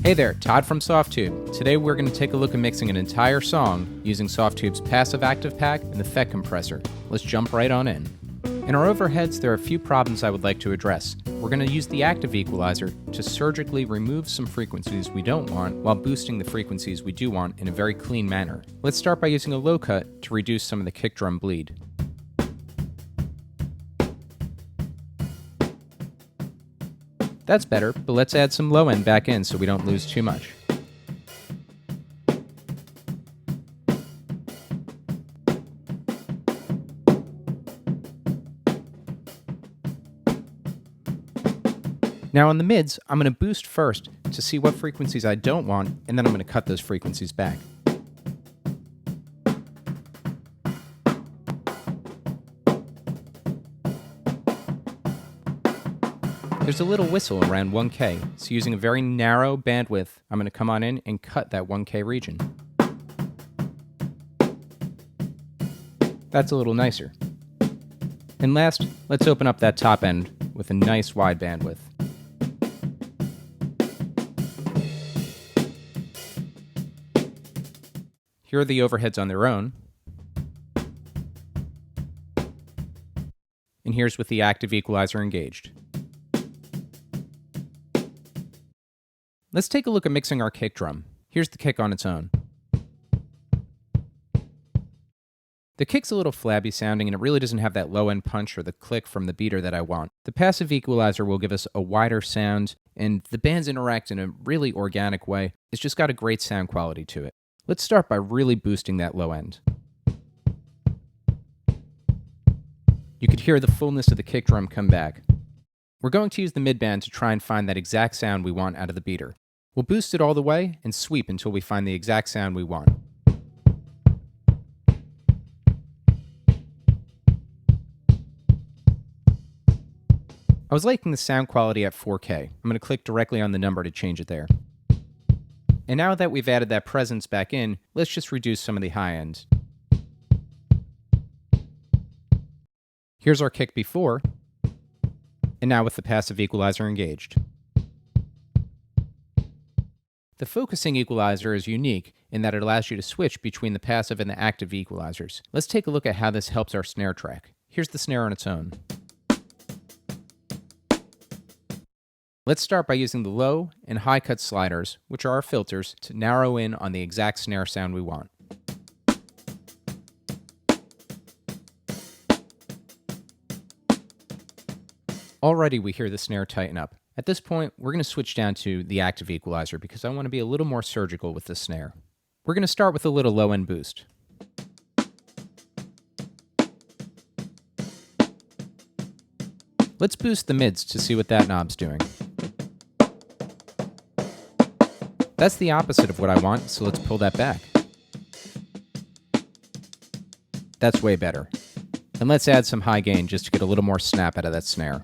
Hey there, Todd from Softube. Today we're going to take a look at mixing an entire song using Softube's Passive-Active Pack and the FET Compressor. Let's jump right on in. In our overheads, there are a few problems I would like to address. We're going to use the active equalizer to surgically remove some frequencies we don't want while boosting the frequencies we do want in a very clean manner. Let's start by using a low cut to reduce some of the kick drum bleed. That's better, but let's add some low end back in so we don't lose too much. Now on the mids, I'm going to boost first to see what frequencies I don't want, and then I'm going to cut those frequencies back. There's a little whistle around 1K, so using a very narrow bandwidth, I'm going to come on in and cut that 1K region. That's a little nicer. And last, let's open up that top end with a nice wide bandwidth. Here are the overheads on their own. And here's with the active equalizer engaged. Let's take a look at mixing our kick drum. Here's the kick on its own. The kick's a little flabby sounding and it really doesn't have that low end punch or the click from the beater that I want. The passive equalizer will give us a wider sound and the bands interact in a really organic way. It's just got a great sound quality to it. Let's start by really boosting that low end. You could hear the fullness of the kick drum come back. We're going to use the midband to try and find that exact sound we want out of the beater. We'll boost it all the way and sweep until we find the exact sound we want. I was liking the sound quality at 4K. I'm going to click directly on the number to change it there. And now that we've added that presence back in, let's just reduce some of the high end. Here's our kick before, and now with the passive equalizer engaged. The focusing equalizer is unique in that it allows you to switch between the passive and the active equalizers. Let's take a look at how this helps our snare track. Here's the snare on its own. Let's start by using the low and high cut sliders, which are our filters, to narrow in on the exact snare sound we want. Already we hear the snare tighten up. At this point, we're going to switch down to the active equalizer because I want to be a little more surgical with the snare. We're going to start with a little low end boost. Let's boost the mids to see what that knob's doing. That's the opposite of what I want, so let's pull that back. That's way better. And let's add some high gain just to get a little more snap out of that snare.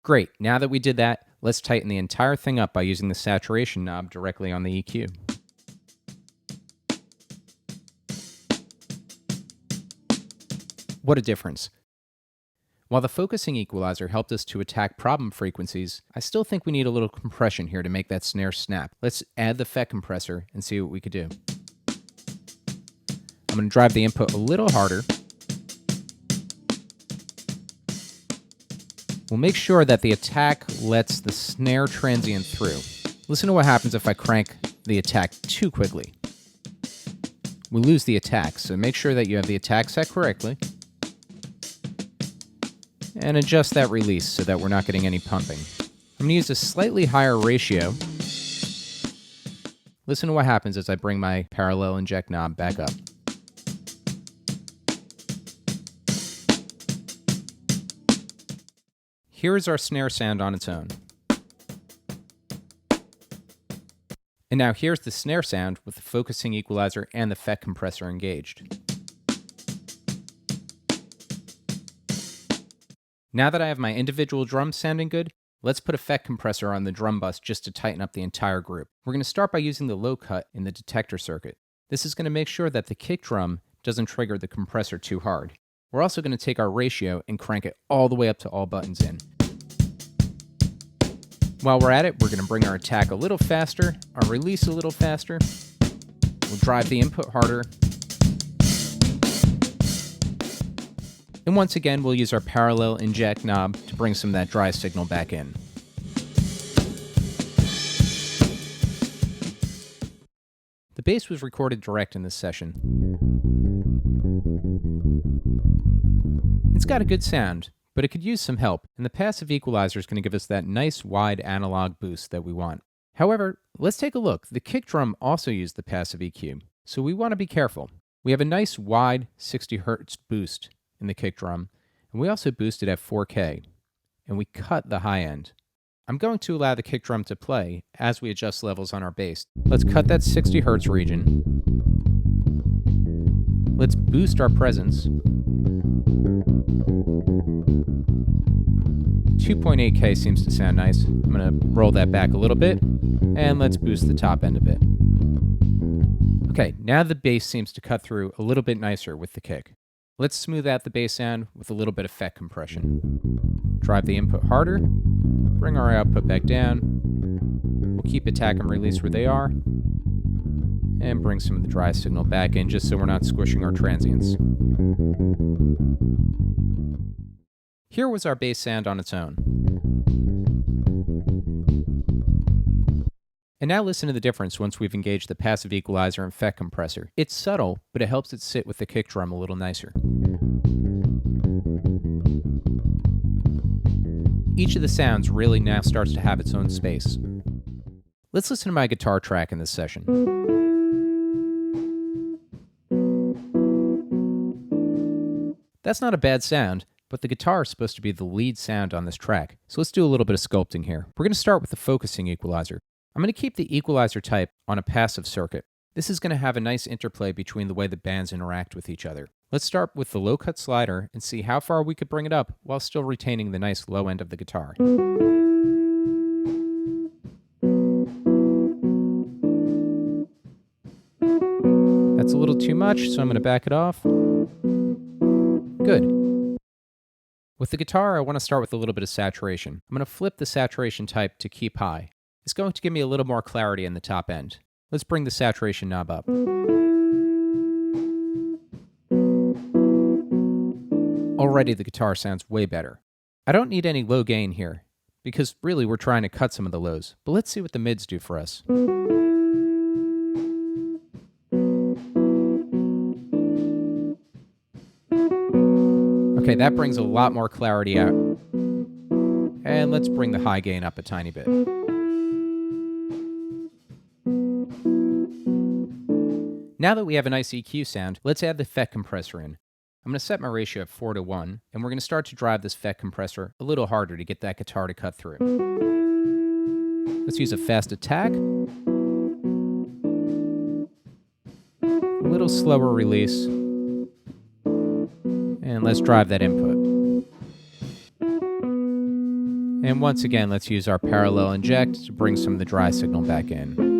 Great, now that we did that, let's tighten the entire thing up by using the saturation knob directly on the EQ. What a difference. While the focusing equalizer helped us to attack problem frequencies, I still think we need a little compression here to make that snare snap. Let's add the FET compressor and see what we could do. I'm going to drive the input a little harder. We'll make sure that the attack lets the snare transient through. Listen to what happens if I crank the attack too quickly. We lose the attack, so make sure that you have the attack set correctly. And adjust that release so that we're not getting any pumping. I'm going to use a slightly higher ratio. Listen to what happens as I bring my parallel inject knob back up. Here is our snare sound on its own. And now here's the snare sound with the focusing equalizer and the FET compressor engaged. Now that I have my individual drums sounding good, let's put a FET compressor on the drum bus just to tighten up the entire group. We're going to start by using the low cut in the detector circuit. This is going to make sure that the kick drum doesn't trigger the compressor too hard. We're also going to take our ratio and crank it all the way up to all buttons in. While we're at it, we're going to bring our attack a little faster, our release a little faster. We'll drive the input harder. And once again, we'll use our parallel inject knob to bring some of that dry signal back in. The bass was recorded direct in this session. It's got a good sound, but it could use some help, and the passive equalizer is going to give us that nice wide analog boost that we want. However, let's take a look. The kick drum also used the passive EQ, so we want to be careful. We have a nice wide 60 Hz boost in the kick drum, and we also boosted at 4K, and we cut the high end. I'm going to allow the kick drum to play as we adjust levels on our bass. Let's cut that 60 Hz region. Let's boost our presence. 2.8K seems to sound nice. I'm going to roll that back a little bit, and let's boost the top end a bit. Okay, now the bass seems to cut through a little bit nicer with the kick. Let's smooth out the bass sound with a little bit of FET compression. Drive the input harder, bring our output back down. We'll keep attack and release where they are, and bring some of the dry signal back in just so we're not squishing our transients. Here was our bass sound on its own. And now listen to the difference once we've engaged the passive equalizer and FET compressor. It's subtle, but it helps it sit with the kick drum a little nicer. Each of the sounds really now starts to have its own space. Let's listen to my guitar track in this session. That's not a bad sound, but the guitar is supposed to be the lead sound on this track, so let's do a little bit of sculpting here. We're going to start with the focusing equalizer. I'm going to keep the equalizer type on a passive circuit. This is going to have a nice interplay between the way the bands interact with each other. Let's start with the low cut slider and see how far we could bring it up while still retaining the nice low end of the guitar. That's a little too much, so I'm going to back it off. Good. With the guitar, I want to start with a little bit of saturation. I'm going to flip the saturation type to keep high. It's going to give me a little more clarity in the top end. Let's bring the saturation knob up. Already the guitar sounds way better. I don't need any low gain here, because really we're trying to cut some of the lows, but let's see what the mids do for us. Okay, that brings a lot more clarity out. And let's bring the high gain up a tiny bit. Now that we have a nice EQ sound, let's add the FET compressor in. I'm going to set my ratio at 4:1, and we're going to start to drive this FET compressor a little harder to get that guitar to cut through. Let's use a fast attack. A little slower release. And let's drive that input. And once again, let's use our parallel inject to bring some of the dry signal back in.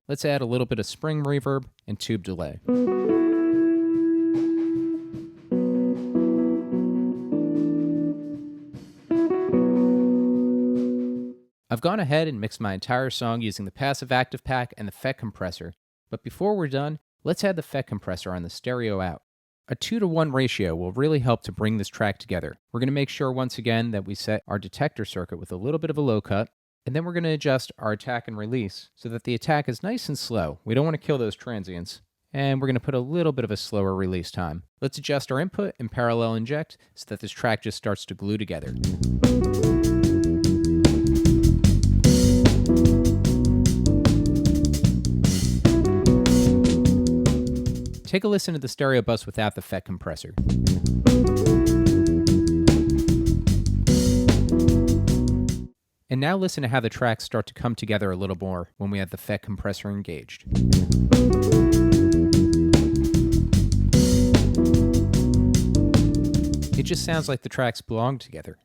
Let's add a little bit of spring reverb and tube delay. I've gone ahead and mixed my entire song using the passive-active pack and the FET compressor, but before we're done, let's add the FET compressor on the stereo out. A 2:1 ratio will really help to bring this track together. We're going to make sure once again that we set our detector circuit with a little bit of a low cut, and then we're going to adjust our attack and release so that the attack is nice and slow. We don't want to kill those transients. And we're going to put a little bit of a slower release time. Let's adjust our input and parallel inject so that this track just starts to glue together. Take a listen to the stereo bus without the FET compressor. And now listen to how the tracks start to come together a little more when we have the FET compressor engaged. It just sounds like the tracks belong together.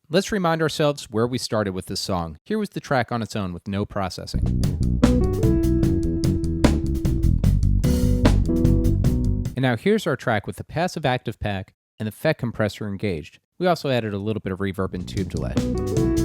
Let's remind ourselves where we started with this song. Here was the track on its own with no processing. And now here's our track with the passive-active pack and the FET compressor engaged. We also added a little bit of reverb and tube delay.